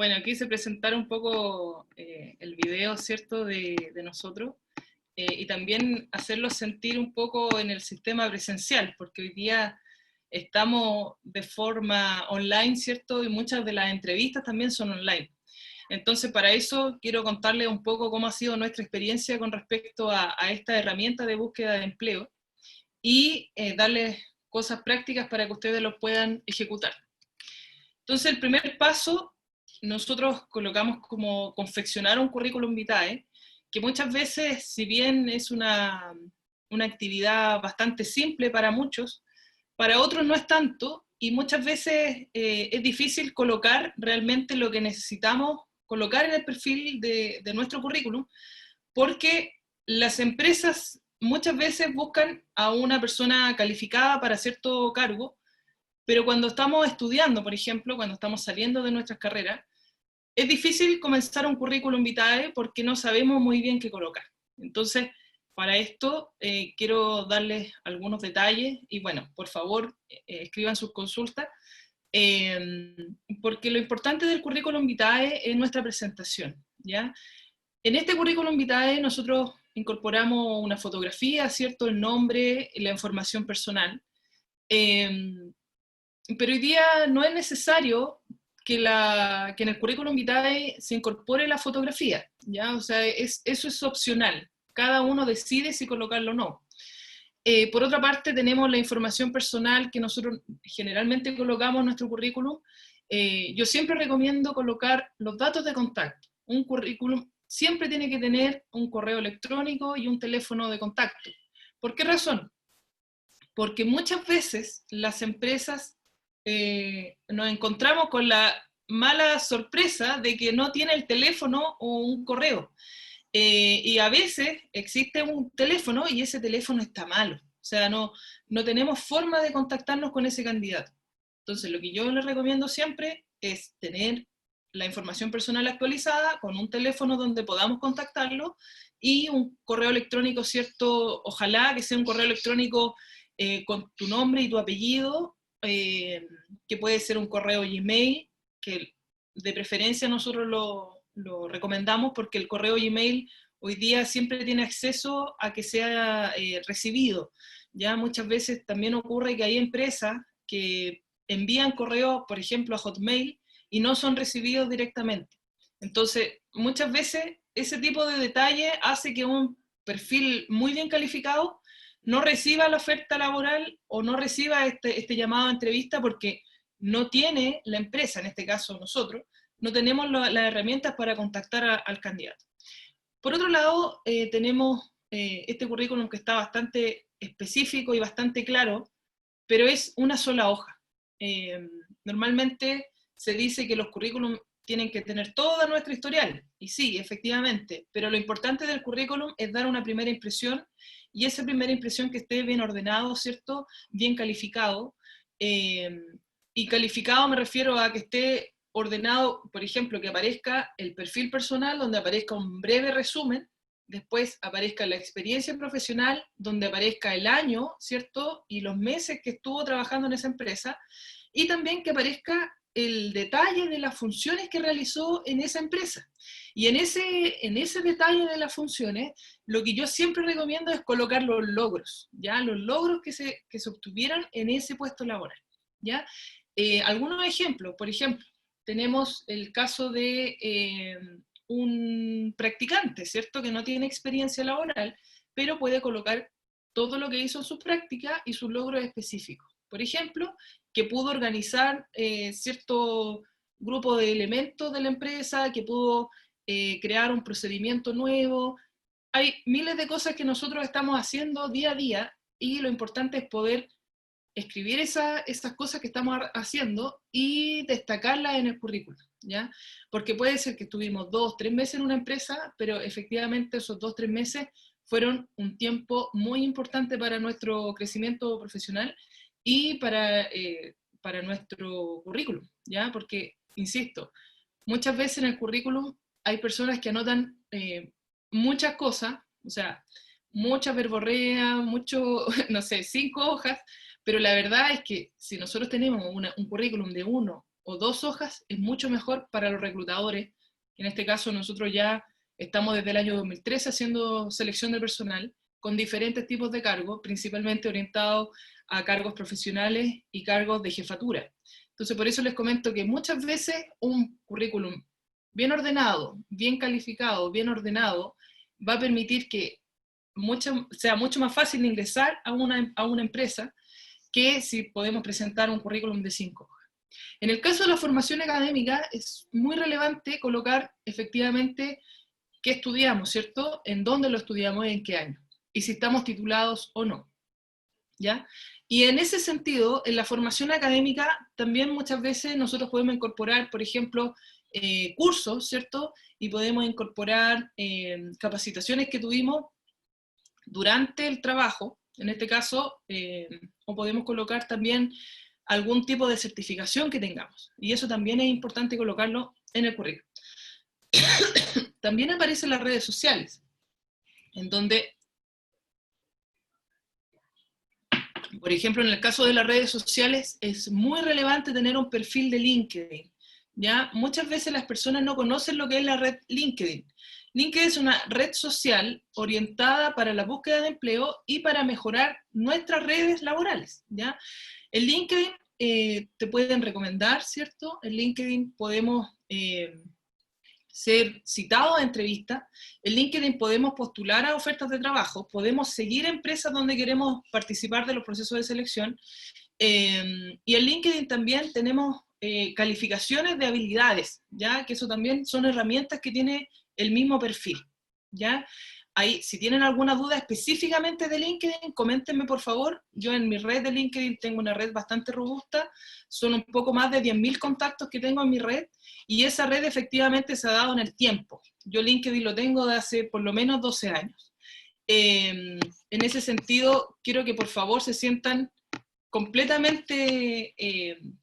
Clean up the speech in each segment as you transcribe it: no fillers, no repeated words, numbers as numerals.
Bueno, quise presentar un poco el video, ¿cierto?, de nosotros, y también hacerlos sentir un poco en el sistema presencial, porque hoy día estamos de forma online, ¿cierto?, y muchas de las entrevistas también son online. Entonces, para eso quiero contarles un poco cómo ha sido nuestra experiencia con respecto a esta herramienta de búsqueda de empleo, y darles cosas prácticas para que ustedes lo puedan ejecutar. Entonces, el primer paso, nosotros colocamos como confeccionar un currículum vitae, que muchas veces, si bien es una actividad bastante simple para muchos, para otros no es tanto, y muchas veces es difícil colocar realmente lo que necesitamos colocar en el perfil de nuestro currículum, porque las empresas muchas veces buscan a una persona calificada para cierto cargo, pero cuando estamos estudiando, por ejemplo, cuando estamos saliendo de nuestras carreras, es difícil comenzar un currículum vitae porque no sabemos muy bien qué colocar. Entonces, para esto quiero darles algunos detalles y bueno, por favor, escriban sus consultas, porque lo importante del currículum vitae es nuestra presentación, ¿ya? En este currículum vitae nosotros incorporamos una fotografía, ¿cierto?, el nombre, la información personal, pero hoy día no es necesario que en el currículum vitae se incorpore la fotografía, ¿ya? O sea, eso es opcional. Cada uno decide si colocarlo o no. Por otra parte, tenemos la información personal que nosotros generalmente colocamos en nuestro currículum. Yo siempre recomiendo colocar los datos de contacto. Un currículum siempre tiene que tener un correo electrónico y un teléfono de contacto. ¿Por qué razón? Porque muchas veces las empresas nos encontramos con la mala sorpresa de que no tiene el teléfono o un correo. Y a veces existe un teléfono y ese teléfono está malo. O sea, no tenemos forma de contactarnos con ese candidato. Entonces, lo que yo les recomiendo siempre es tener la información personal actualizada con un teléfono donde podamos contactarlo y un correo electrónico, ¿cierto? Ojalá que sea un correo electrónico con tu nombre y tu apellido, que puede ser un correo Gmail, que de preferencia nosotros lo recomendamos porque el correo Gmail hoy día siempre tiene acceso a que sea recibido. Ya muchas veces también ocurre que hay empresas que envían correos, por ejemplo, a Hotmail y no son recibidos directamente. Entonces, muchas veces ese tipo de detalle hace que un perfil muy bien calificado no reciba la oferta laboral o no reciba este llamado a entrevista porque no tiene la empresa, en este caso nosotros, no tenemos las herramientas para contactar al candidato. Por otro lado, tenemos este currículum que está bastante específico y bastante claro, pero es una sola hoja. Normalmente se dice que los currículums tienen que tener toda nuestra historial, y sí, efectivamente, pero lo importante del currículum es dar una primera impresión, y esa primera impresión que esté bien ordenado, ¿cierto?, bien calificado, y calificado me refiero a que esté ordenado, por ejemplo, que aparezca el perfil personal, donde aparezca un breve resumen, después aparezca la experiencia profesional, donde aparezca el año, ¿cierto?, y los meses que estuvo trabajando en esa empresa, y también que aparezca el detalle de las funciones que realizó en esa empresa. Y en ese detalle de las funciones, lo que yo siempre recomiendo es colocar los logros, ¿ya? Los logros que se obtuvieron en ese puesto laboral, ¿ya? Algunos ejemplos, por ejemplo, tenemos el caso de un practicante, ¿cierto?, que no tiene experiencia laboral, pero puede colocar todo lo que hizo en su práctica y sus logros específicos. Por ejemplo, que pudo organizar cierto grupo de elementos de la empresa, que pudo crear un procedimiento nuevo. Hay miles de cosas que nosotros estamos haciendo día a día y lo importante es poder escribir esas cosas que estamos haciendo y destacarlas en el currículum, ¿ya? Porque puede ser que estuvimos 2, 3 meses en una empresa, pero efectivamente esos 2, 3 meses fueron un tiempo muy importante para nuestro crecimiento profesional y para nuestro currículum, ¿ya? Porque, insisto, muchas veces en el currículum hay personas que anotan muchas cosas, o sea, mucha verborrea, mucho, no sé, 5 hojas, pero la verdad es que si nosotros tenemos un currículum de 1 o 2 hojas es mucho mejor para los reclutadores. En este caso nosotros ya estamos desde el año 2013 haciendo selección de personal con diferentes tipos de cargos, principalmente orientados a cargos profesionales y cargos de jefatura. Entonces por eso les comento que muchas veces un currículum bien ordenado, bien calificado, bien ordenado, va a permitir que sea mucho más fácil ingresar a una empresa que si podemos presentar un currículum de 5 hojas. En el caso de la formación académica es muy relevante colocar efectivamente qué estudiamos, ¿cierto? En dónde lo estudiamos y en qué año, y si estamos titulados o no, ¿ya? Y en ese sentido, en la formación académica también muchas veces nosotros podemos incorporar, por ejemplo, cursos, ¿cierto? Y podemos incorporar capacitaciones que tuvimos durante el trabajo, en este caso, o podemos colocar también algún tipo de certificación que tengamos. Y eso también es importante colocarlo en el currículum. También aparecen las redes sociales, en donde, por ejemplo, en el caso de las redes sociales, es muy relevante tener un perfil de LinkedIn, ¿ya? Muchas veces las personas no conocen lo que es la red LinkedIn. LinkedIn es una red social orientada para la búsqueda de empleo y para mejorar nuestras redes laborales, ¿ya? En LinkedIn te pueden recomendar, ¿cierto? En LinkedIn podemos ser citados a entrevistas, en LinkedIn podemos postular a ofertas de trabajo, podemos seguir empresas donde queremos participar de los procesos de selección, y en LinkedIn también tenemos calificaciones de habilidades, ¿ya? Que eso también son herramientas que tiene el mismo perfil, ¿ya? Ahí, si tienen alguna duda específicamente de LinkedIn, coméntenme por favor. Yo en mi red de LinkedIn tengo una red bastante robusta, son un poco más de 10.000 contactos que tengo en mi red, y esa red efectivamente se ha dado en el tiempo. Yo LinkedIn lo tengo de hace por lo menos 12 años. En ese sentido, quiero que por favor se sientan completamente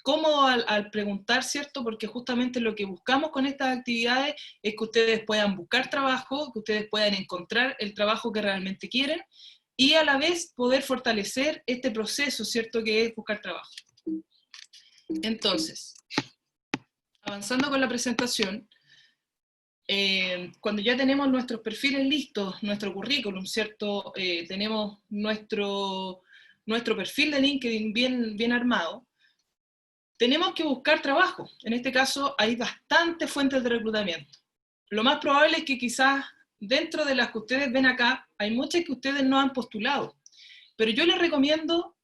cómodo al preguntar, ¿cierto? Porque justamente lo que buscamos con estas actividades es que ustedes puedan buscar trabajo, que ustedes puedan encontrar el trabajo que realmente quieren, y a la vez poder fortalecer este proceso, ¿cierto? Que es buscar trabajo. Entonces, avanzando con la presentación, cuando ya tenemos nuestros perfiles listos, nuestro currículum, ¿cierto? Tenemos nuestro perfil de LinkedIn bien armado, tenemos que buscar trabajo. En este caso hay bastantes fuentes de reclutamiento. Lo más probable es que quizás dentro de las que ustedes ven acá, hay muchas que ustedes no han postulado, pero yo les recomiendo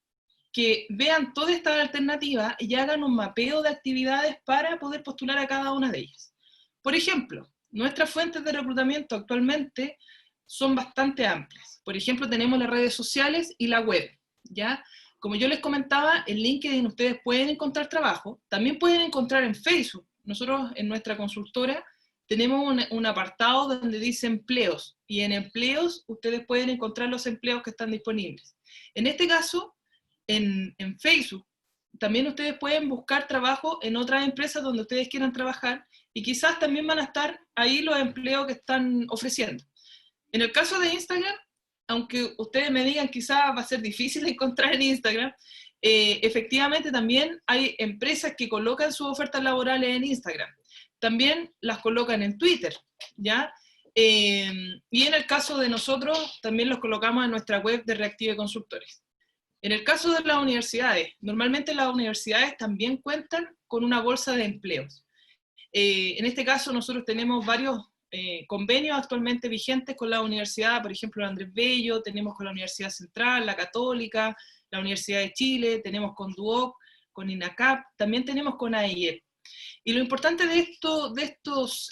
que vean todas estas alternativas y hagan un mapeo de actividades para poder postular a cada una de ellas. Por ejemplo, nuestras fuentes de reclutamiento actualmente son bastante amplias. Por ejemplo, tenemos las redes sociales y la web, ¿ya? Como yo les comentaba, en LinkedIn ustedes pueden encontrar trabajo, también pueden encontrar en Facebook. Nosotros en nuestra consultora tenemos un apartado donde dice empleos, y en empleos ustedes pueden encontrar los empleos que están disponibles. En este caso, en Facebook, también ustedes pueden buscar trabajo en otras empresas donde ustedes quieran trabajar, y quizás también van a estar ahí los empleos que están ofreciendo. En el caso de Instagram, aunque ustedes me digan quizás va a ser difícil encontrar en Instagram, efectivamente también hay empresas que colocan sus ofertas laborales en Instagram. También las colocan en Twitter, ¿ya? Y en el caso de nosotros, también los colocamos en nuestra web de Reactive Consultores. En el caso de las universidades, normalmente las universidades también cuentan con una bolsa de empleos. En este caso nosotros tenemos varios convenios actualmente vigentes con la universidad, por ejemplo la Andrés Bello, tenemos con la Universidad Central, la Católica, la Universidad de Chile, tenemos con DUOC, con INACAP, también tenemos con AIEP. Y lo importante de estos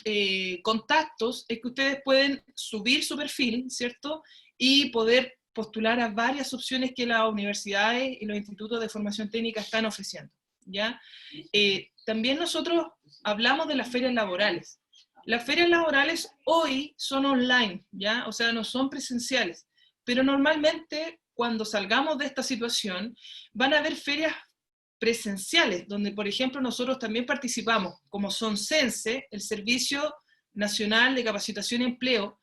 contactos es que ustedes pueden subir su perfil, ¿cierto? Y poder postular a varias opciones que las universidades y los institutos de formación técnica están ofreciendo, ¿ya? También nosotros hablamos de las ferias laborales. Las ferias laborales hoy son online, ¿ya? O sea, no son presenciales, pero normalmente cuando salgamos de esta situación van a haber ferias presenciales, donde por ejemplo nosotros también participamos, como son CENSE, el Servicio Nacional de Capacitación y Empleo.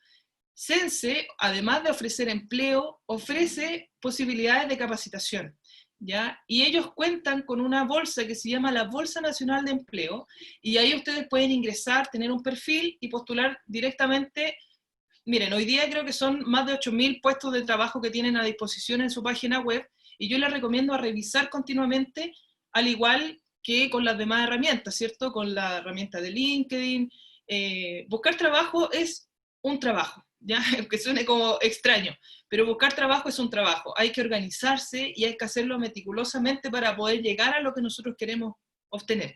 CENSE, además de ofrecer empleo, ofrece posibilidades de capacitación. ¿ya? Y ellos cuentan con una bolsa que se llama la Bolsa Nacional de Empleo, y ahí ustedes pueden ingresar, tener un perfil y postular directamente. Miren, hoy día creo que son más de 8.000 puestos de trabajo que tienen a disposición en su página web, y yo les recomiendo a revisar continuamente, al igual que con las demás herramientas, ¿cierto? Con la herramienta de LinkedIn. Buscar trabajo es un trabajo, ¿ya? Aunque suene como extraño, pero buscar trabajo es un trabajo. Hay que organizarse y hay que hacerlo meticulosamente para poder llegar a lo que nosotros queremos obtener.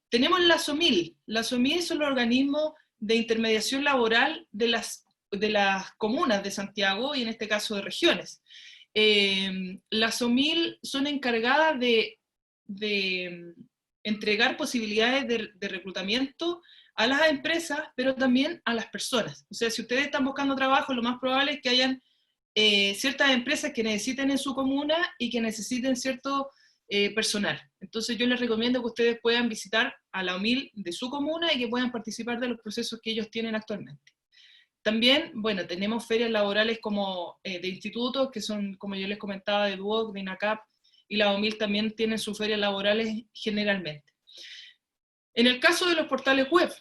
Tenemos la SOMIL. La SOMIL son los organismos de intermediación laboral de las comunas de Santiago, y en este caso de regiones. Las SOMIL son encargadas de entregar posibilidades de reclutamiento a las empresas, pero también a las personas. O sea, si ustedes están buscando trabajo, lo más probable es que hayan ciertas empresas que necesiten en su comuna y que necesiten cierto personal. Entonces yo les recomiendo que ustedes puedan visitar a la OMIL de su comuna y que puedan participar de los procesos que ellos tienen actualmente. También, bueno, tenemos ferias laborales como de institutos, que son, como yo les comentaba, de DUOC, de INACAP, y la OMIL también tiene sus ferias laborales generalmente. En el caso de los portales web,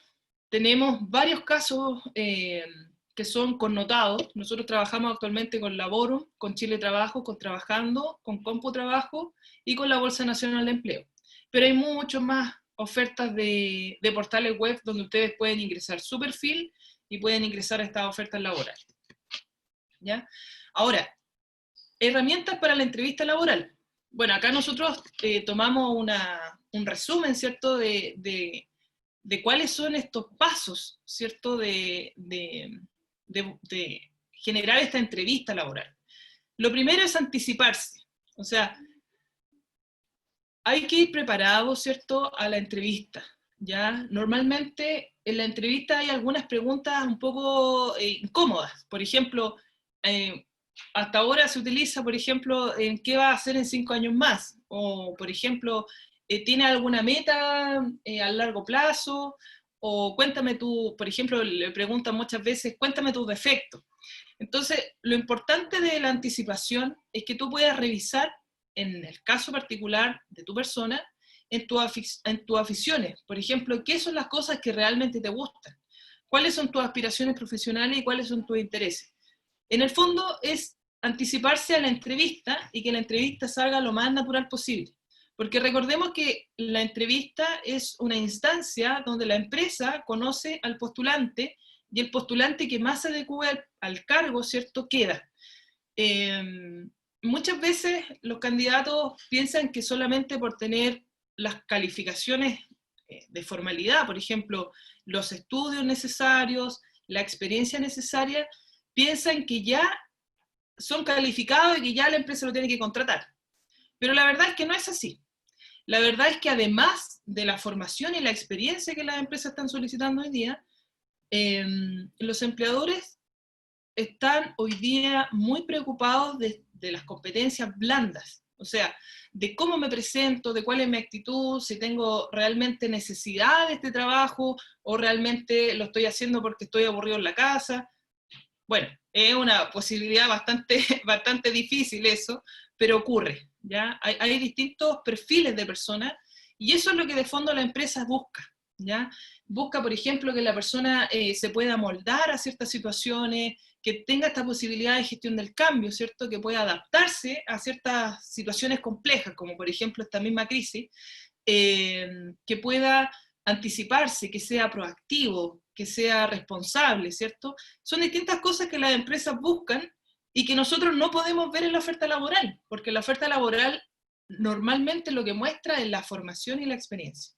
tenemos varios casos que son connotados. Nosotros trabajamos actualmente con Laborum, con Chile Trabajo, con Trabajando, con CompuTrabajo y con la Bolsa Nacional de Empleo. Pero hay muchas más ofertas de portales web donde ustedes pueden ingresar su perfil y pueden ingresar a estas ofertas laborales, ¿ya? Ahora, herramientas para la entrevista laboral. Bueno, acá nosotros tomamos un resumen, ¿cierto?, de cuáles son estos pasos, ¿cierto?, de generar esta entrevista laboral. Lo primero es anticiparse. O sea, hay que ir preparado, ¿cierto?, a la entrevista, ¿ya? Normalmente en la entrevista hay algunas preguntas un poco incómodas. Por ejemplo, hasta ahora se utiliza, por ejemplo, en qué va a hacer en 5 años más. O, por ejemplo, ¿tiene alguna meta a largo plazo? O cuéntame por ejemplo, le preguntan muchas veces, cuéntame tus defectos. Entonces, lo importante de la anticipación es que tú puedas revisar, en el caso particular de tu persona, en tus aficiones. Por ejemplo, ¿qué son las cosas que realmente te gustan? ¿Cuáles son tus aspiraciones profesionales y cuáles son tus intereses? En el fondo es anticiparse a la entrevista y que la entrevista salga lo más natural posible. Porque recordemos que la entrevista es una instancia donde la empresa conoce al postulante y el postulante que más se adecue al cargo, ¿cierto?, queda. Muchas veces los candidatos piensan que solamente por tener las calificaciones de formalidad, por ejemplo, los estudios necesarios, la experiencia necesaria, piensan que ya son calificados y que ya la empresa lo tiene que contratar. Pero la verdad es que no es así. La verdad es que además de la formación y la experiencia que las empresas están solicitando hoy día, los empleadores están hoy día muy preocupados de las competencias blandas, o sea, de cómo me presento, de cuál es mi actitud, si tengo realmente necesidad de este trabajo o realmente lo estoy haciendo porque estoy aburrido en la casa. Bueno, es una posibilidad bastante, bastante difícil eso, pero ocurre, ¿ya? Hay distintos perfiles de personas y eso es lo que de fondo la empresa busca, ¿ya? Busca, por ejemplo, que la persona se pueda moldar a ciertas situaciones, que tenga esta posibilidad de gestión del cambio, ¿cierto? Que pueda adaptarse a ciertas situaciones complejas, como por ejemplo esta misma crisis, que pueda anticiparse, que sea proactivo, que sea responsable, ¿cierto? Son distintas cosas que las empresas buscan y que nosotros no podemos ver en la oferta laboral, porque la oferta laboral normalmente lo que muestra es la formación y la experiencia.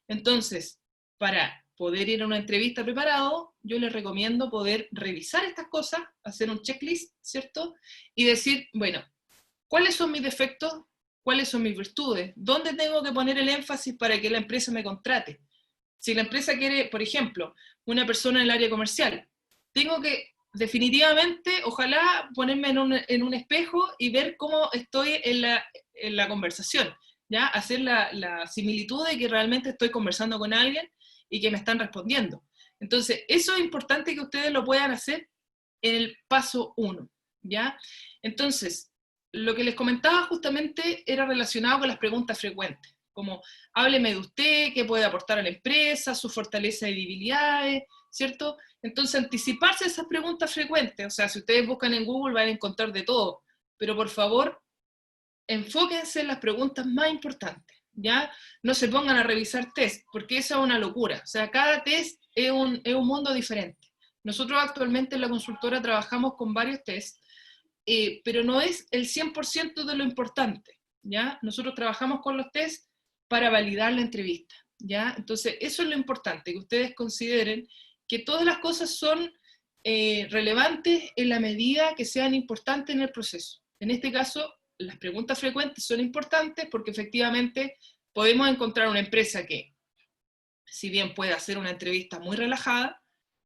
Entonces, para poder ir a una entrevista preparado, yo les recomiendo poder revisar estas cosas, hacer un checklist, ¿cierto? Y decir, bueno, ¿cuáles son mis defectos? ¿Cuáles son mis virtudes? ¿Dónde tengo que poner el énfasis para que la empresa me contrate? Si la empresa quiere, por ejemplo, una persona en el área comercial, tengo que definitivamente, ojalá, ponerme en un espejo y ver cómo estoy en la conversación, ¿ya? Hacer la similitud de que realmente estoy conversando con alguien y que me están respondiendo. Entonces, eso es importante que ustedes lo puedan hacer en el paso 1, ¿ya? Entonces, lo que les comentaba justamente era relacionado con las preguntas frecuentes, como hábleme de usted, qué puede aportar a la empresa, sus fortalezas y debilidades, ¿cierto? Entonces anticiparse a esas preguntas frecuentes, o sea, si ustedes buscan en Google van a encontrar de todo, pero por favor, enfóquense en las preguntas más importantes, ¿ya? No se pongan a revisar test, porque eso es una locura, o sea, cada test es un mundo diferente. Nosotros actualmente en la consultora trabajamos con varios tests, pero no es el 100% de lo importante, ¿ya? Nosotros trabajamos con los test para validar la entrevista, ¿ya? Entonces, eso es lo importante, que ustedes consideren que todas las cosas son relevantes en la medida que sean importantes en el proceso. En este caso, las preguntas frecuentes son importantes porque efectivamente podemos encontrar una empresa que, si bien puede hacer una entrevista muy relajada,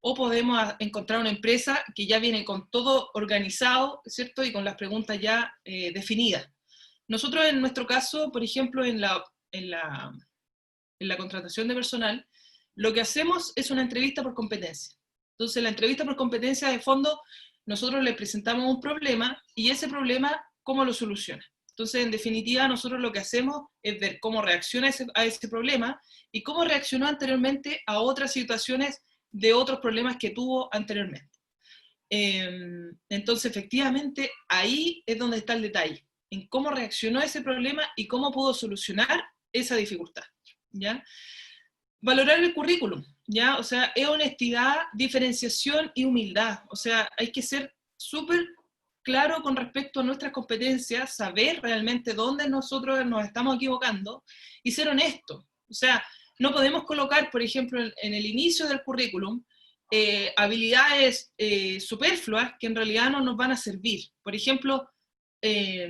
o podemos encontrar una empresa que ya viene con todo organizado, ¿cierto? Y con las preguntas ya definidas. Nosotros en nuestro caso, por ejemplo, en la contratación de personal, lo que hacemos es una entrevista por competencia. Entonces, la entrevista por competencia, de fondo, nosotros le presentamos un problema y ese problema, ¿cómo lo soluciona? Entonces, en definitiva, nosotros lo que hacemos es ver cómo reacciona a ese problema y cómo reaccionó anteriormente a otras situaciones de otros problemas que tuvo anteriormente. Entonces, efectivamente, ahí es donde está el detalle, en cómo reaccionó a ese problema y cómo pudo solucionar esa dificultad, ¿ya? Valorar el currículum, ¿ya? O sea, es honestidad, diferenciación y humildad. O sea, hay que ser súper claro con respecto a nuestras competencias, saber realmente dónde nosotros nos estamos equivocando y ser honestos. O sea, no podemos colocar, por ejemplo, en el inicio del currículum, habilidades superfluas que en realidad no nos van a servir. Por ejemplo, eh,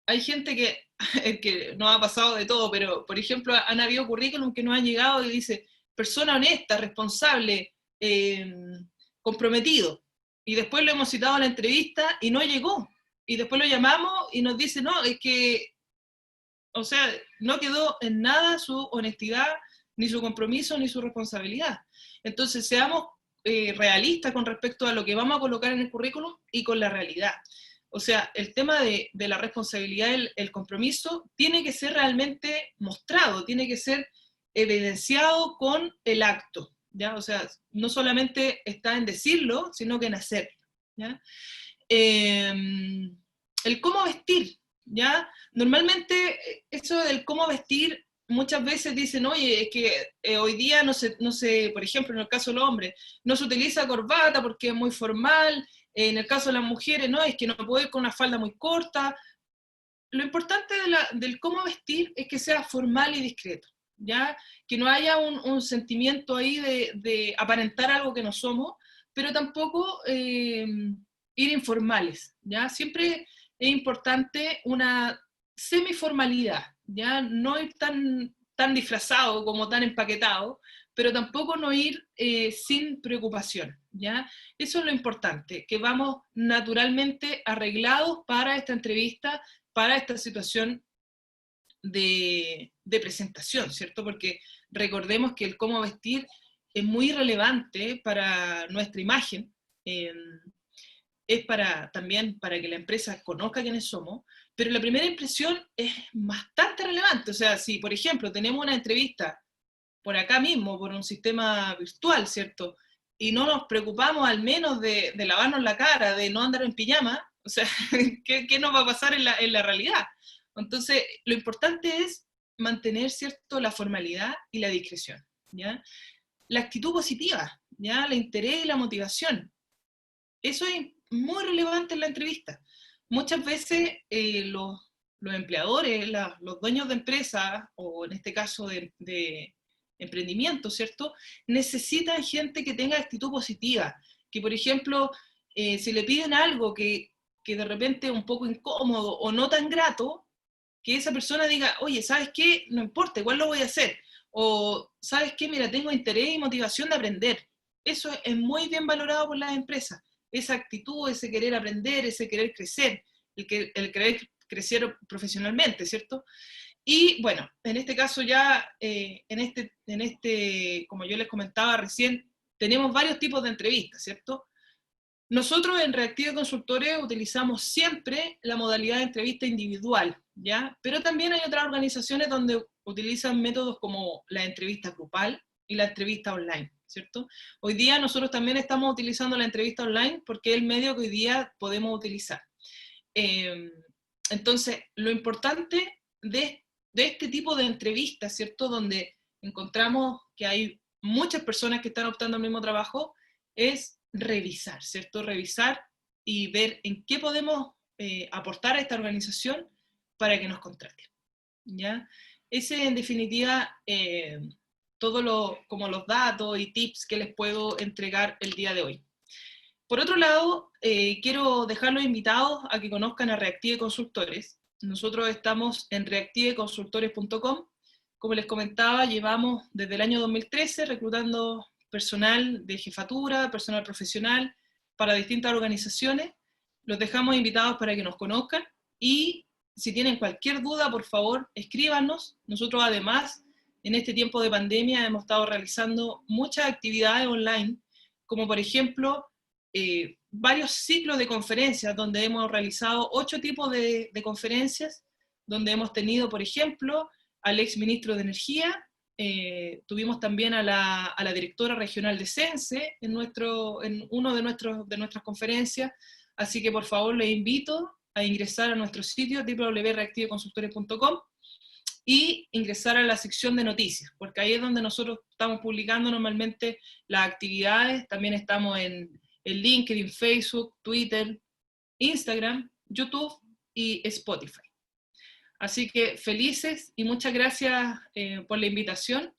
hay gente que nos ha pasado de todo, pero por ejemplo han habido currículum que nos han llegado y dice persona honesta, responsable, comprometido, y después lo hemos citado a la entrevista y no llegó, y después lo llamamos y nos dice, no, es que, o sea, no quedó en nada su honestidad, ni su compromiso, ni su responsabilidad. Entonces seamos realistas con respecto a lo que vamos a colocar en el currículum y con la realidad. O sea, el tema de la responsabilidad, el compromiso, tiene que ser realmente mostrado, tiene que ser evidenciado con el acto, ¿ya? O sea, no solamente está en decirlo, sino que en hacerlo, ¿ya? El cómo vestir, ¿ya? Normalmente eso del cómo vestir, muchas veces dicen, oye, es que hoy día no se, por ejemplo, en el caso de los hombres, no se utiliza corbata porque es muy formal, en el caso de las mujeres, no, es que no puedo ir con una falda muy corta. Lo importante del cómo vestir es que sea formal y discreto, ¿ya? Que no haya un sentimiento ahí de aparentar algo que no somos, pero tampoco ir informales, ¿ya? Siempre es importante una semiformalidad, ¿ya? No ir tan disfrazado como tan empaquetado, pero tampoco no ir sin preocupación, ¿ya? Eso es lo importante, que vamos naturalmente arreglados para esta entrevista, para esta situación de presentación, ¿cierto? Porque recordemos que el cómo vestir es muy relevante para nuestra imagen, es también para que la empresa conozca quiénes somos, pero la primera impresión es bastante relevante. O sea, si por ejemplo tenemos una entrevista por acá mismo, por un sistema virtual, ¿cierto? Y no nos preocupamos al menos de lavarnos la cara, de no andar en pijama, o sea, ¿qué nos va a pasar en la realidad? Entonces, lo importante es mantener, ¿cierto?, la formalidad y la discreción, ¿ya? La actitud positiva, ¿ya? El interés y la motivación. Eso es muy relevante en la entrevista. Muchas veces los empleadores, los dueños de empresas, o en este caso de emprendimiento, ¿cierto? Necesitan gente que tenga actitud positiva, que por ejemplo, si le piden algo que de repente es un poco incómodo o no tan grato, que esa persona diga, oye, ¿sabes qué? No importa, igual lo voy a hacer. O, ¿sabes qué? Mira, tengo interés y motivación de aprender. Eso es muy bien valorado por las empresas. Esa actitud, ese querer aprender, ese querer crecer, el querer crecer profesionalmente, ¿cierto? Y bueno, en este caso ya, como yo les comentaba recién, tenemos varios tipos de entrevistas, ¿cierto? Nosotros en Reactive Consultores utilizamos siempre la modalidad de entrevista individual, ¿ya? Pero también hay otras organizaciones donde utilizan métodos como la entrevista grupal y la entrevista online, ¿cierto? Hoy día nosotros también estamos utilizando la entrevista online porque es el medio que hoy día podemos utilizar. Entonces, lo importante de este tipo de entrevistas, ¿cierto? Donde encontramos que hay muchas personas que están optando al mismo trabajo, es revisar, ¿cierto? Revisar y ver en qué podemos aportar a esta organización para que nos contrate, ¿ya? Ese, en definitiva, como los datos y tips que les puedo entregar el día de hoy. Por otro lado, quiero dejarlos invitados a que conozcan a Reactive Consultores. Nosotros estamos en reactiveconsultores.com. Como les comentaba, llevamos desde el año 2013 reclutando personal de jefatura, personal profesional, para distintas organizaciones. Los dejamos invitados para que nos conozcan y si tienen cualquier duda, por favor, escríbanos. Nosotros además, en este tiempo de pandemia, hemos estado realizando muchas actividades online, como por ejemplo, varios ciclos de conferencias, donde hemos realizado 8 tipos de conferencias, donde hemos tenido, por ejemplo, al ex ministro de Energía, tuvimos también a la directora regional de CENSE en uno de nuestras conferencias, así que por favor les invito a ingresar a nuestro sitio www.reactiveconsultores.com y ingresar a la sección de noticias, porque ahí es donde nosotros estamos publicando normalmente las actividades. También estamos en LinkedIn, Facebook, Twitter, Instagram, YouTube y Spotify. Así que felices y muchas gracias por la invitación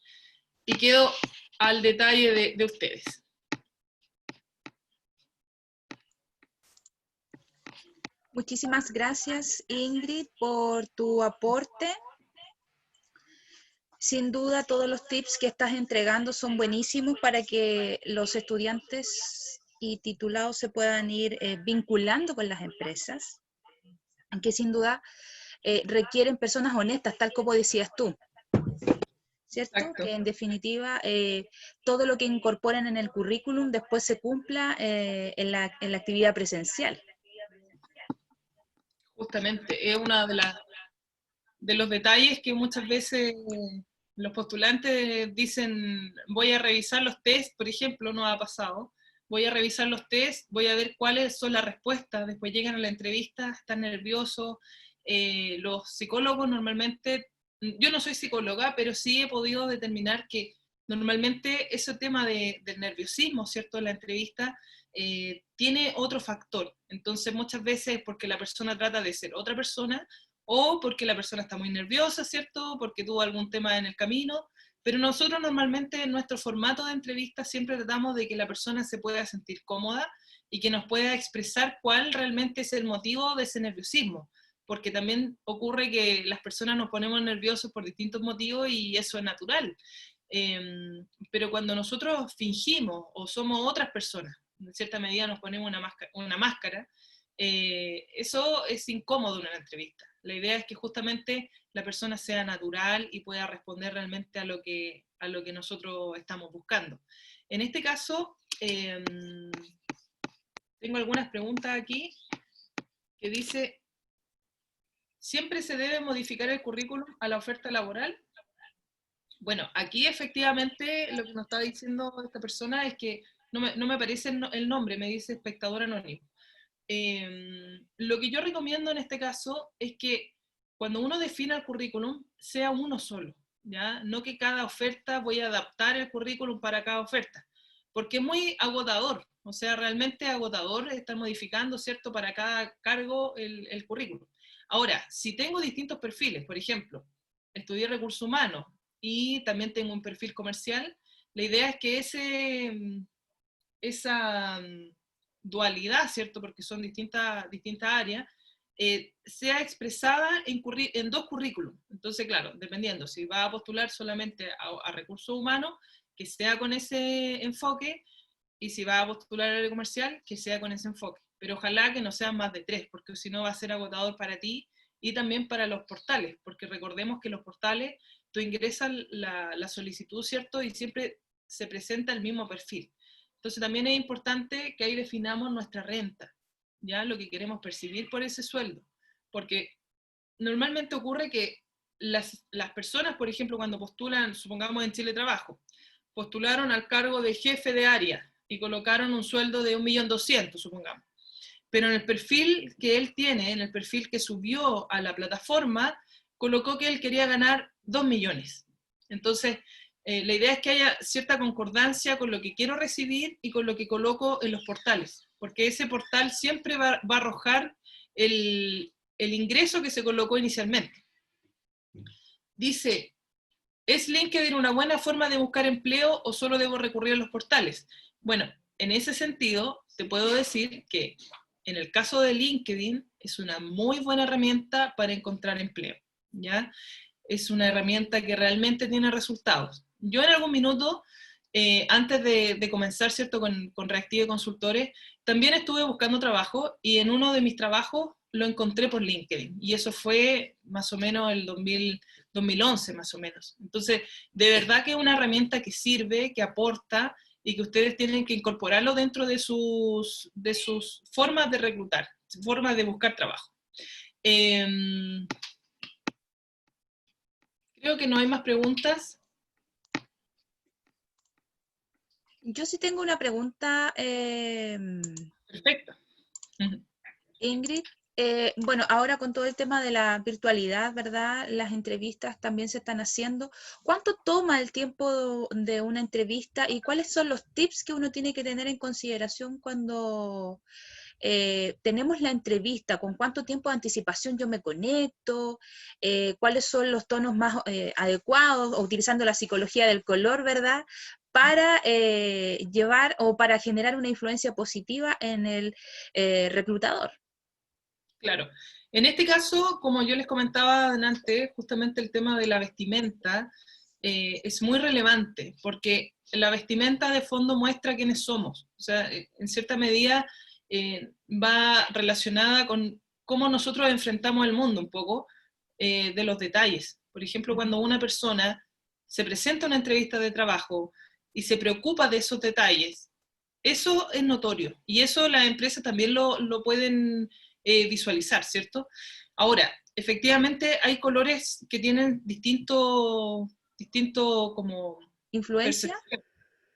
y quedo al detalle de ustedes. Muchísimas gracias, Ingrid, por tu aporte. Sin duda, todos los tips que estás entregando son buenísimos para que los estudiantes y titulados se puedan ir vinculando con las empresas, que sin duda requieren personas honestas, tal como decías tú, ¿cierto? Exacto. Que en definitiva todo lo que incorporan en el currículum después se cumpla en la actividad presencial. Justamente, es uno de los detalles que muchas veces los postulantes dicen, voy a revisar los test, por ejemplo, no ha pasado, voy a revisar los test, voy a ver cuáles son las respuestas, después llegan a la entrevista, están nerviosos. Los psicólogos normalmente, yo no soy psicóloga, pero sí he podido determinar que normalmente ese tema del nerviosismo, ¿cierto?, en la entrevista, tiene otro factor. Entonces muchas veces es porque la persona trata de ser otra persona, o porque la persona está muy nerviosa, ¿cierto?, porque tuvo algún tema en el camino, pero nosotros normalmente en nuestro formato de entrevista siempre tratamos de que la persona se pueda sentir cómoda y que nos pueda expresar cuál realmente es el motivo de ese nerviosismo, porque también ocurre que las personas nos ponemos nerviosos por distintos motivos y eso es natural. Pero cuando nosotros fingimos o somos otras personas, en cierta medida nos ponemos una máscara, eso es incómodo en una entrevista. La idea es que justamente la persona sea natural y pueda responder realmente a lo que nosotros estamos buscando. En este caso, tengo algunas preguntas aquí que dice, ¿siempre se debe modificar el currículum a la oferta laboral? Bueno, aquí efectivamente lo que nos está diciendo esta persona es que no me aparece el nombre, me dice espectador anónimo. Lo que yo recomiendo en este caso es que cuando uno defina el currículum, sea uno solo, ¿ya? No que cada oferta voy a adaptar el currículum para cada oferta, porque es muy agotador, o sea, realmente agotador estar modificando, ¿cierto?, para cada cargo el currículum. Ahora, si tengo distintos perfiles, por ejemplo, estudié recursos humanos y también tengo un perfil comercial, la idea es que esa dualidad, ¿cierto?, porque son distintas áreas, sea expresada en 2 currículums. Entonces, claro, dependiendo, si va a postular solamente a recursos humanos, que sea con ese enfoque, y si va a postular al área comercial, que sea con ese enfoque. Pero ojalá que no sean más de 3, porque si no va a ser agotador para ti y también para los portales, porque recordemos que los portales, tú ingresas la solicitud, ¿cierto?, y siempre se presenta el mismo perfil. Entonces también es importante que ahí definamos nuestra renta, ya lo que queremos percibir por ese sueldo, porque normalmente ocurre que las personas, por ejemplo, cuando postulan, supongamos en Chile Trabajo, postularon al cargo de jefe de área y colocaron un sueldo de 1.200.000, supongamos. Pero en el perfil que él tiene, en el perfil que subió a la plataforma, colocó que él quería ganar 2 millones. Entonces, la idea es que haya cierta concordancia con lo que quiero recibir y con lo que coloco en los portales, porque ese portal siempre va a arrojar el ingreso que se colocó inicialmente. Dice, ¿es LinkedIn una buena forma de buscar empleo o solo debo recurrir a los portales? Bueno, en ese sentido, te puedo decir que en el caso de LinkedIn es una muy buena herramienta para encontrar empleo, ¿ya? Es una herramienta que realmente tiene resultados. Yo en algún minuto, antes de comenzar, ¿cierto?, con Reactive Consultores, también estuve buscando trabajo y en uno de mis trabajos lo encontré por LinkedIn. Y eso fue más o menos el 2011, más o menos. Entonces, de verdad que es una herramienta que sirve, que aporta y que ustedes tienen que incorporarlo dentro de sus formas de reclutar, formas de buscar trabajo. Creo que no hay más preguntas. Yo sí tengo una pregunta, Perfecto. Ingrid. Bueno, ahora con todo el tema de la virtualidad, ¿verdad? Las entrevistas también se están haciendo. ¿Cuánto toma el tiempo de una entrevista y cuáles son los tips que uno tiene que tener en consideración cuando tenemos la entrevista? ¿Con cuánto tiempo de anticipación yo me conecto? ¿Cuáles son los tonos más adecuados? O utilizando la psicología del color, ¿verdad? Para llevar o para generar una influencia positiva en el reclutador. Claro. En este caso, como yo les comentaba antes, justamente el tema de la vestimenta es muy relevante, porque la vestimenta de fondo muestra quiénes somos. O sea, en cierta medida va relacionada con cómo nosotros enfrentamos el mundo un poco, de los detalles. Por ejemplo, cuando una persona se presenta a una entrevista de trabajo y se preocupa de esos detalles, eso es notorio. Y eso las empresas también lo pueden visualizar, ¿cierto? Ahora, efectivamente hay colores que tienen distinto como ¿Influencia? percepción.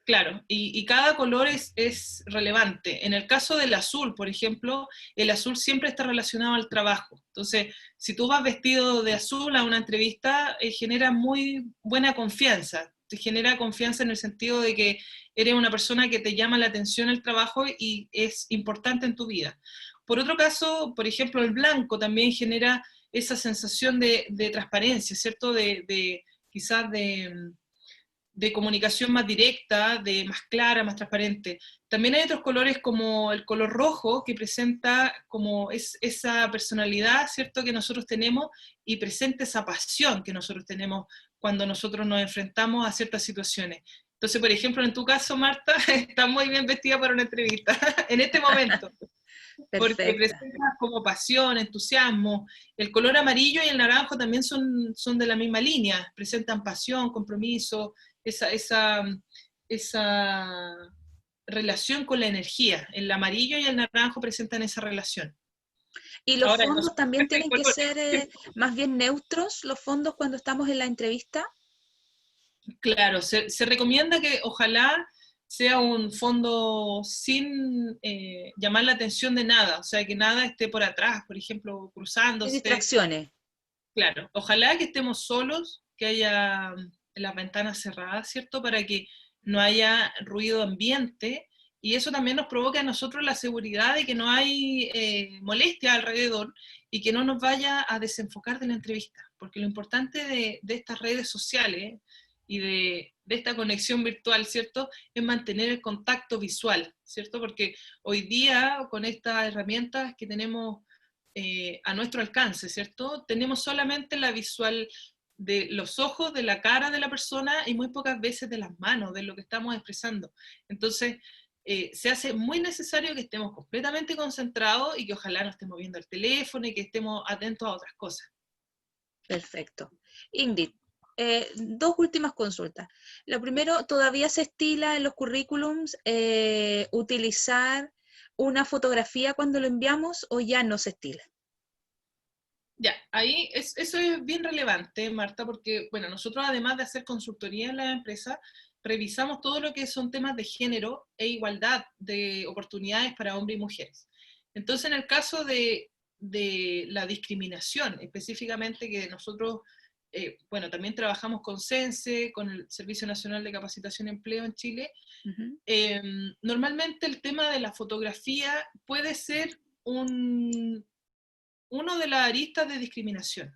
Claro, y cada color es relevante. En el caso del azul, por ejemplo, el azul siempre está relacionado al trabajo. Entonces, si tú vas vestido de azul a una entrevista, genera muy buena confianza. Te genera confianza en el sentido de que eres una persona que te llama la atención el trabajo y es importante en tu vida. Por otro caso, por ejemplo, el blanco también genera esa sensación de transparencia, ¿cierto? Quizás de comunicación más directa, de más clara, más transparente. También hay otros colores como el color rojo, que presenta como esa personalidad, ¿cierto?, que nosotros tenemos y presenta esa pasión que nosotros tenemos cuando nosotros nos enfrentamos a ciertas situaciones. Entonces, por ejemplo, en tu caso, Marta, estás muy bien vestida para una entrevista, en este momento, porque Perfecta. presenta como pasión, entusiasmo. El color amarillo y el naranjo también son de la misma línea, presentan pasión, compromiso, esa relación con la energía. El amarillo y el naranjo presentan esa relación. ¿Y los Ahora, no fondos también solamente el tienen que color, ser más bien neutros, los fondos cuando estamos en la entrevista? claro, se recomienda que ojalá sea un fondo sin llamar la atención de nada, o sea, que nada esté por atrás, por ejemplo, Sin cruzándose. distracciones. Claro, ojalá que estemos solos, que haya las ventanas cerradas, ¿cierto? Para que no haya ruido ambiente y eso también nos provoca a nosotros la seguridad de que no hay molestia alrededor y que no nos vaya a desenfocar de la entrevista. Porque lo importante de estas redes sociales y de esta conexión virtual, ¿cierto? Es mantener el contacto visual, ¿cierto? Porque hoy día con estas herramientas que tenemos a nuestro alcance, ¿cierto? Tenemos solamente la visual de los ojos, de la cara de la persona y muy pocas veces de las manos, de lo que estamos expresando. Entonces, se hace muy necesario que estemos completamente concentrados y que ojalá no estemos viendo el teléfono y que estemos atentos a otras cosas. Perfecto. Ingrid, dos últimas consultas. Lo primero, ¿todavía se estila en los currículums utilizar una fotografía cuando lo enviamos o ya no se estila? Ya, ahí eso es bien relevante, Marta, porque, bueno, nosotros además de hacer consultoría en la empresa, revisamos todo lo que son temas de género e igualdad de oportunidades para hombres y mujeres. Entonces, en el caso de la discriminación, específicamente que nosotros, bueno, también trabajamos con CENSE, con el Servicio Nacional de Capacitación y Empleo en Chile, normalmente el tema de la fotografía puede ser uno de las aristas de discriminación.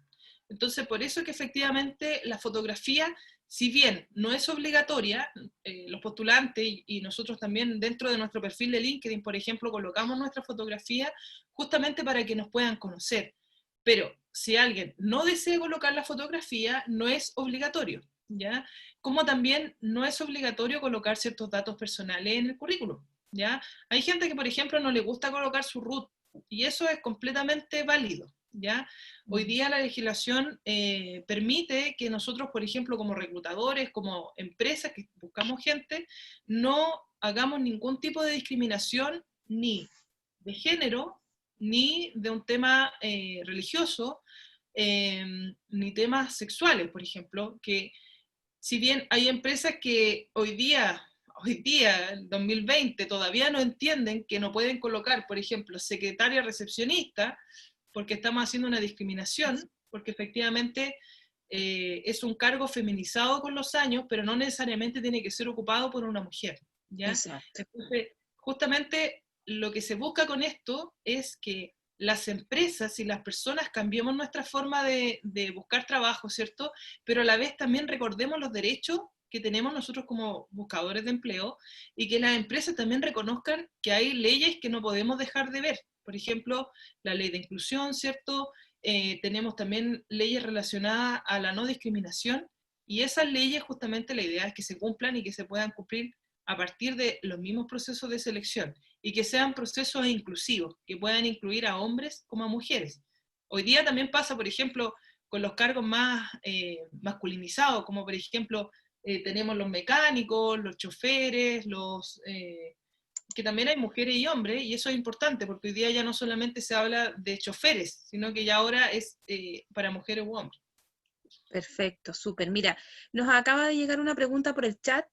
Entonces, por eso que efectivamente la fotografía, si bien no es obligatoria, los postulantes y nosotros también dentro de nuestro perfil de LinkedIn, por ejemplo, colocamos nuestra fotografía justamente para que nos puedan conocer. Pero si alguien no desea colocar la fotografía, no es obligatorio, ¿ya? Como también no es obligatorio colocar ciertos datos personales en el currículum, ¿ya? Hay gente que, por ejemplo, no le gusta colocar su root, y eso es completamente válido, ¿ya? Hoy día la legislación permite que nosotros, por ejemplo, como reclutadores, como empresas que buscamos gente, no hagamos ningún tipo de discriminación ni de género, ni de un tema religioso, ni temas sexuales, por ejemplo, que si bien hay empresas que hoy día, en 2020, todavía no entienden que no pueden colocar, por ejemplo, secretaria recepcionista, porque estamos haciendo una discriminación, porque efectivamente es un cargo feminizado con los años, pero no necesariamente tiene que ser ocupado por una mujer, ¿ya? Exacto. Entonces, justamente lo que se busca con esto es que las empresas y las personas cambiemos nuestra forma de buscar trabajo, ¿cierto? Pero a la vez también recordemos los derechos que tenemos nosotros como buscadores de empleo y que las empresas también reconozcan que hay leyes que no podemos dejar de ver. Por ejemplo, la ley de inclusión, ¿cierto? Tenemos también leyes relacionadas a la no discriminación y esas leyes justamente la idea es que se cumplan y que se puedan cumplir a partir de los mismos procesos de selección y que sean procesos inclusivos, que puedan incluir a hombres como a mujeres. Hoy día también pasa, por ejemplo, con los cargos más masculinizados, como por ejemplo tenemos los mecánicos, los choferes, que también hay mujeres y hombres, y eso es importante, porque hoy día ya no solamente se habla de choferes, sino que ya ahora es para mujeres u hombres. Perfecto, súper. Mira, nos acaba de llegar una pregunta por el chat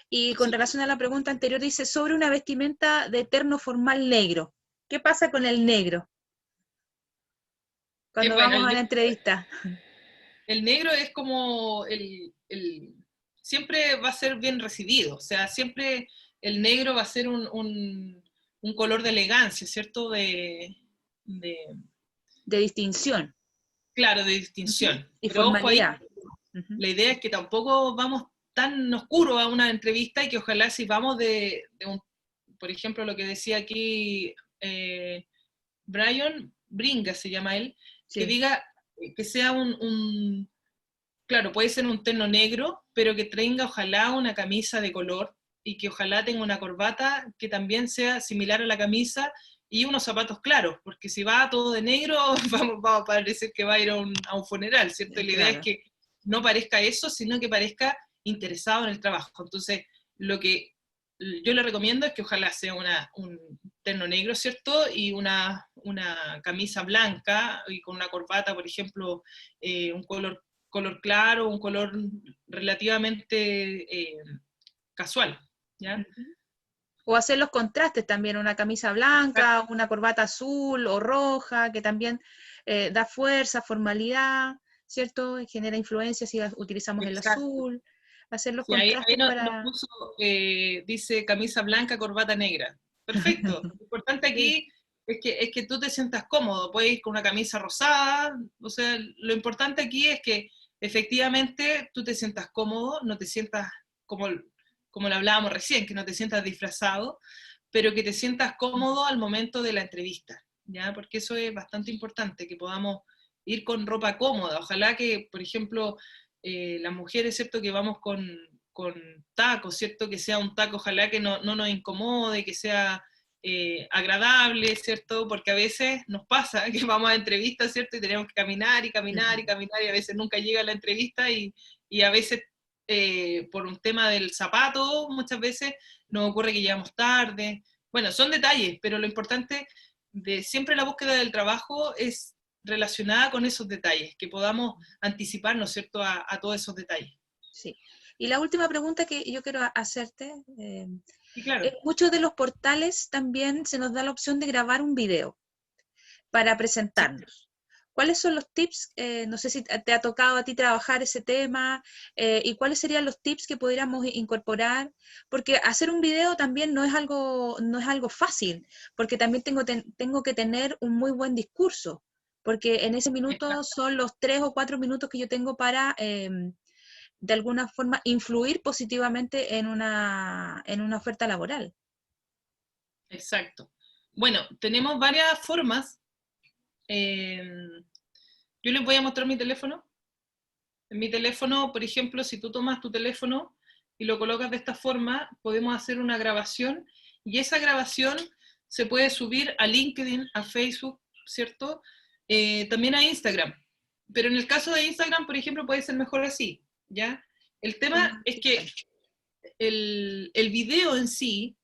y con Sí. relación a la pregunta anterior dice sobre una vestimenta de terno formal negro. ¿Qué pasa con el negro cuando Bueno, vamos a la entrevista? el negro es como siempre va a ser bien recibido, o sea, siempre el negro va a ser un color de elegancia, ¿cierto? De, De distinción. claro, de Ujú. distinción. Y Pero ojo ahí, formalidad. Ujú. la idea es que tampoco vamos tan oscuro a una entrevista y que ojalá si vamos por ejemplo, lo que decía aquí Brian Bringa, se llama él, que Sí, diga que sea claro, puede ser un terno negro, pero que tenga ojalá una camisa de color y que ojalá tenga una corbata que también sea similar a la camisa y unos zapatos claros, porque si va todo de negro va a parecer que va a ir a un funeral, ¿cierto? Y la idea es claro. que no parezca eso, sino que parezca interesado en el trabajo. Entonces, lo que yo le recomiendo es que ojalá sea un terno negro, ¿cierto? Y una camisa blanca y con una corbata, por ejemplo, un color claro, un color relativamente casual, ¿ya? Ujú. O hacer los contrastes también, una camisa blanca, una corbata azul o roja, que también da fuerza, formalidad, ¿cierto? Genera influencia si utilizamos el Exacto. azul. Hacer los Y ahí contrastes nos para... puso, dice camisa blanca, corbata negra. Perfecto. Lo importante Sí, aquí es que tú te sientas cómodo. Puedes ir con una camisa rosada. O sea, lo importante aquí es que efectivamente tú te sientas cómodo, no te sientas como lo hablábamos recién, que no te sientas disfrazado, pero que te sientas cómodo al momento de la entrevista, ¿ya? Porque eso es bastante importante, que podamos ir con ropa cómoda. Ojalá que, por ejemplo, las mujeres, ¿cierto? Que vamos con tacos, ¿cierto? Que sea un taco, ojalá que no nos incomode, que sea agradable, ¿cierto? Porque a veces nos pasa que vamos a entrevistas, ¿cierto? Y tenemos que caminar y caminar y caminar, y a veces nunca llega la entrevista, y a veces por un tema del zapato, muchas veces nos ocurre que llegamos tarde. Bueno, son detalles, pero lo importante de siempre la búsqueda del trabajo es relacionada con esos detalles, que podamos anticiparnos, ¿cierto?, a todos esos detalles. Sí. Y la última pregunta que yo quiero hacerte, Y claro, en muchos de los portales también se nos da la opción de grabar un video para sí. presentarnos. ¿Cuáles son los tips? No sé si te ha tocado a ti trabajar ese tema, y cuáles serían los tips que pudiéramos incorporar, porque hacer un video también no es algo fácil, porque también tengo que tener un muy buen discurso, porque en ese minuto son los 3 o 4 minutos que yo tengo para, de alguna forma, influir positivamente en una oferta laboral. Exacto. Bueno, tenemos varias formas. Yo les voy a mostrar mi teléfono. En mi teléfono, por ejemplo, si tú tomas tu teléfono y lo colocas de esta forma, podemos hacer una grabación, y esa grabación se puede subir a LinkedIn, a Facebook, ¿cierto? También a Instagram. Pero en el caso de Instagram, por ejemplo, puede ser mejor así, ¿ya? El tema es que el video en sí,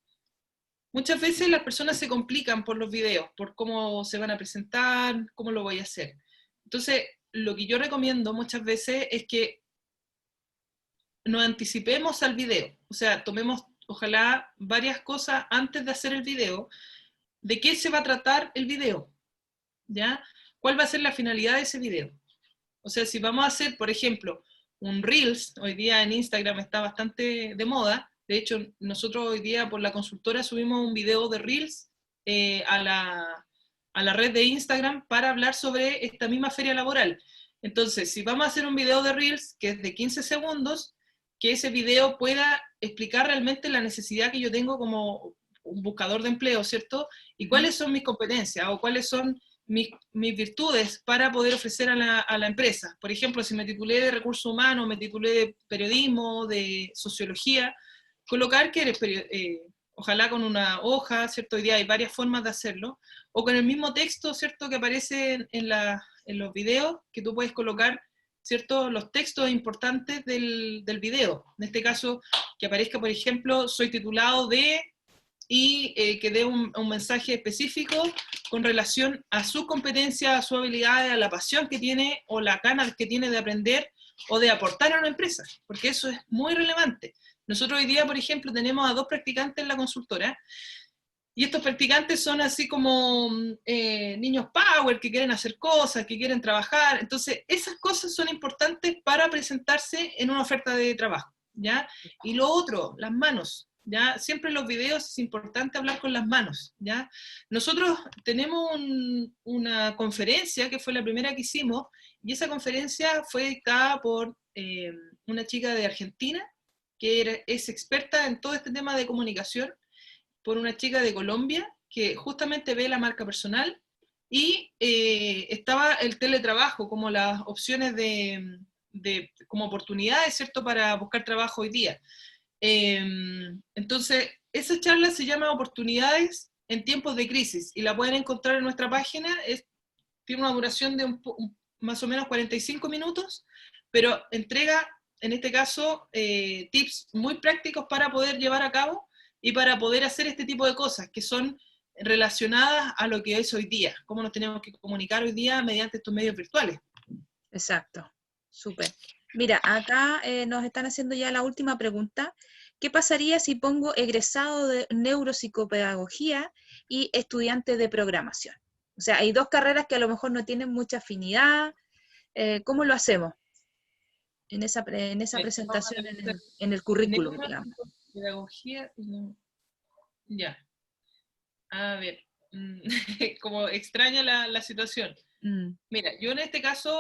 muchas veces las personas se complican por los videos, por cómo se van a presentar, cómo lo voy a hacer. Entonces, lo que yo recomiendo muchas veces es que nos anticipemos al video, o sea, tomemos ojalá varias cosas antes de hacer el video, de qué se va a tratar el video, ¿ya? ¿Cuál va a ser la finalidad de ese video? O sea, si vamos a hacer, por ejemplo, un Reels, hoy día en Instagram está bastante de moda, de hecho, nosotros hoy día por la consultora subimos un video de Reels a la red de Instagram para hablar sobre esta misma feria laboral. Entonces, si vamos a hacer un video de Reels que es de 15 segundos, que ese video pueda explicar realmente la necesidad que yo tengo como un buscador de empleo, ¿cierto? Y cuáles son mis competencias o cuáles son mis virtudes para poder ofrecer a la empresa. Por ejemplo, si me titulé de recursos humanos, me titulé de periodismo, de sociología, colocar que eres ojalá con una hoja, ¿cierto? Hoy día hay varias formas de hacerlo, o con el mismo texto, ¿cierto?, que aparece en los videos, que tú puedes colocar, ¿cierto?, los textos importantes del video. En este caso, que aparezca, por ejemplo, soy titulado de, y que dé un mensaje específico con relación a su competencia, a su habilidad, a la pasión que tiene o la ganas que tiene de aprender o de aportar a una empresa, porque eso es muy relevante. Nosotros hoy día, por ejemplo, tenemos a 2 practicantes en la consultora, y estos practicantes son así como niños power, que quieren hacer cosas, que quieren trabajar. Entonces, esas cosas son importantes para presentarse en una oferta de trabajo, ¿ya? Y lo otro, las manos, ¿ya? Siempre en los videos es importante hablar con las manos, ¿ya? Nosotros tenemos una conferencia, que fue la primera que hicimos, y esa conferencia fue dictada por una chica de Argentina, que es experta en todo este tema de comunicación, por una chica de Colombia que justamente ve la marca personal, y estaba el teletrabajo como las opciones como oportunidades, ¿cierto?, para buscar trabajo hoy día. Entonces, esa charla se llama Oportunidades en tiempos de crisis, y la pueden encontrar en nuestra página. Tiene una duración de más o menos 45 minutos, pero entrega, en este caso, tips muy prácticos para poder llevar a cabo y para poder hacer este tipo de cosas que son relacionadas a lo que es hoy día, cómo nos tenemos que comunicar hoy día mediante estos medios virtuales. Exacto, súper. Mira, acá nos están haciendo ya la última pregunta. ¿Qué pasaría si pongo egresado de neuropsicopedagogía y estudiante de programación? O sea, hay 2 carreras que a lo mejor no tienen mucha afinidad. ¿Cómo lo hacemos en esa Vamos a presentación revisar. en el currículum, digamos? Neuropedagogía, ya. A ver, como extraña la situación. Mm, Mira, yo en este caso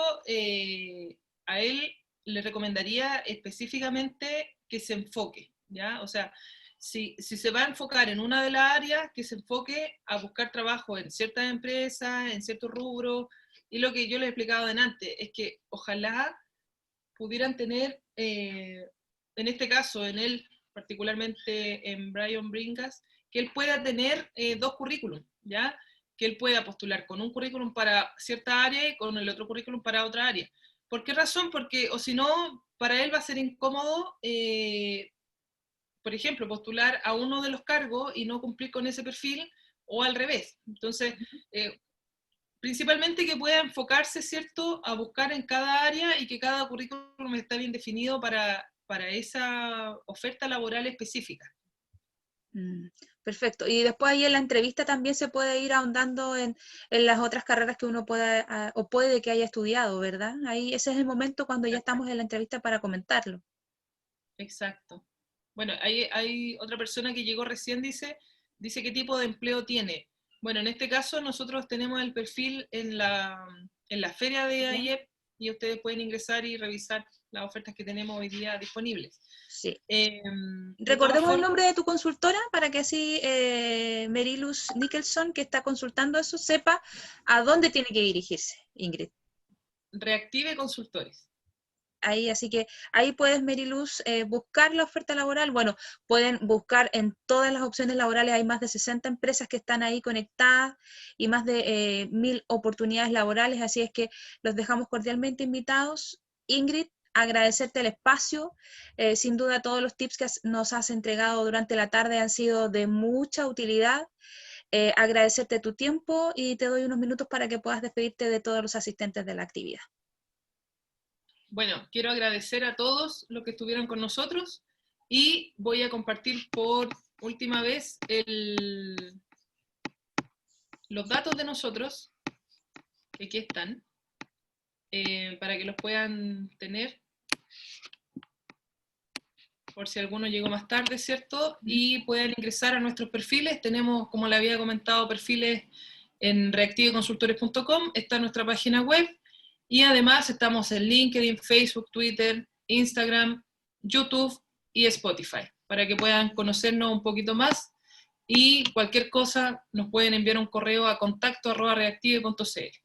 a él le recomendaría específicamente que se enfoque, ¿ya? O sea, si se va a enfocar en una de las áreas, que se enfoque a buscar trabajo en ciertas empresas, en ciertos rubros, y lo que yo le he explicado antes es que ojalá pudieran tener, en este caso, en él, particularmente en Brian Bringas, que él pueda tener 2 currículums, ¿ya? Que él pueda postular con un currículum para cierta área y con el otro currículum para otra área. ¿Por qué razón? Porque, o si no, para él va a ser incómodo, por ejemplo, postular a uno de los cargos y no cumplir con ese perfil, o al revés. Entonces, principalmente que pueda enfocarse, ¿cierto?, a buscar en cada área y que cada currículum está bien definido para esa oferta laboral específica. Perfecto. Y después ahí en la entrevista también se puede ir ahondando en las otras carreras que uno pueda o puede que haya estudiado, ¿verdad? Ahí ese es el momento cuando ya estamos en la entrevista para comentarlo. Exacto. Bueno, hay otra persona que llegó recién, dice qué tipo de empleo tiene. Bueno, en este caso nosotros tenemos el perfil en la feria de AIEP y ustedes pueden ingresar y revisar las ofertas que tenemos hoy día disponibles. Sí. De Recordemos el todas nombre de tu consultora para que así Merilus Nicholson, que está consultando eso, sepa a dónde tiene que dirigirse, Ingrid. Reactive Consultores. Ahí, así que ahí puedes, Meriluz, buscar la oferta laboral. Bueno, pueden buscar en todas las opciones laborales, hay más de 60 empresas que están ahí conectadas y más de 1000 oportunidades laborales, así es que los dejamos cordialmente invitados. Ingrid, agradecerte el espacio, sin duda todos los tips que nos has entregado durante la tarde han sido de mucha utilidad. Agradecerte tu tiempo y te doy unos minutos para que puedas despedirte de todos los asistentes de la actividad. Bueno, quiero agradecer a todos los que estuvieron con nosotros y voy a compartir por última vez los datos de nosotros, que aquí están, para que los puedan tener, por si alguno llegó más tarde, ¿cierto? Y puedan ingresar a nuestros perfiles. Tenemos, como le había comentado, perfiles en reactiveconsultores.com, está nuestra página web, y además estamos en LinkedIn, Facebook, Twitter, Instagram, YouTube y Spotify, para que puedan conocernos un poquito más, y cualquier cosa nos pueden enviar un correo a contacto@reactive.cl.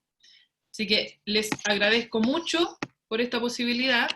Así que les agradezco mucho por esta posibilidad.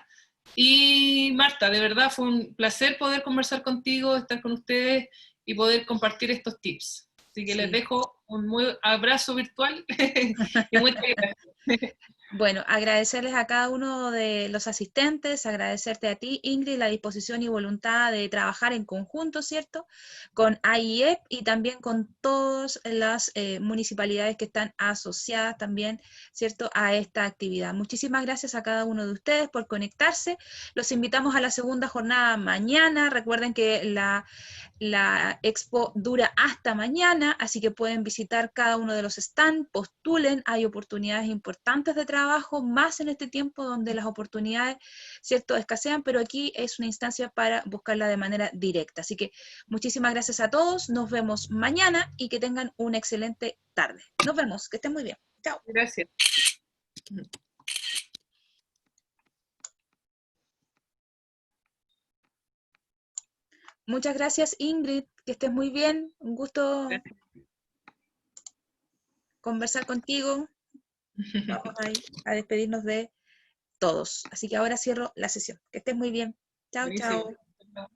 Y Marta, de verdad fue un placer poder conversar contigo, estar con ustedes y poder compartir estos tips. Así que les dejo un muy abrazo virtual y muchas gracias. Bueno, agradecerles a cada uno de los asistentes, agradecerte a ti, Ingrid, la disposición y voluntad de trabajar en conjunto, ¿cierto? Con AIEP y también con todas las municipalidades que están asociadas también, ¿cierto?, a esta actividad. Muchísimas gracias a cada uno de ustedes por conectarse. Los invitamos a la segunda jornada mañana. Recuerden que la expo dura hasta mañana, así que pueden visitar cada uno de los stands, postulen, hay oportunidades importantes de trabajo, más en este tiempo donde las oportunidades, ¿cierto?, escasean, pero aquí es una instancia para buscarla de manera directa. Así que muchísimas gracias a todos, nos vemos mañana y que tengan una excelente tarde. Nos vemos, que estén muy bien. Chao. Gracias. Muchas gracias, Ingrid, que estés muy bien, un gusto conversar contigo. Vamos a despedirnos de todos. Así que ahora cierro la sesión. Que estés muy bien. Chao, Buenísimo. chao.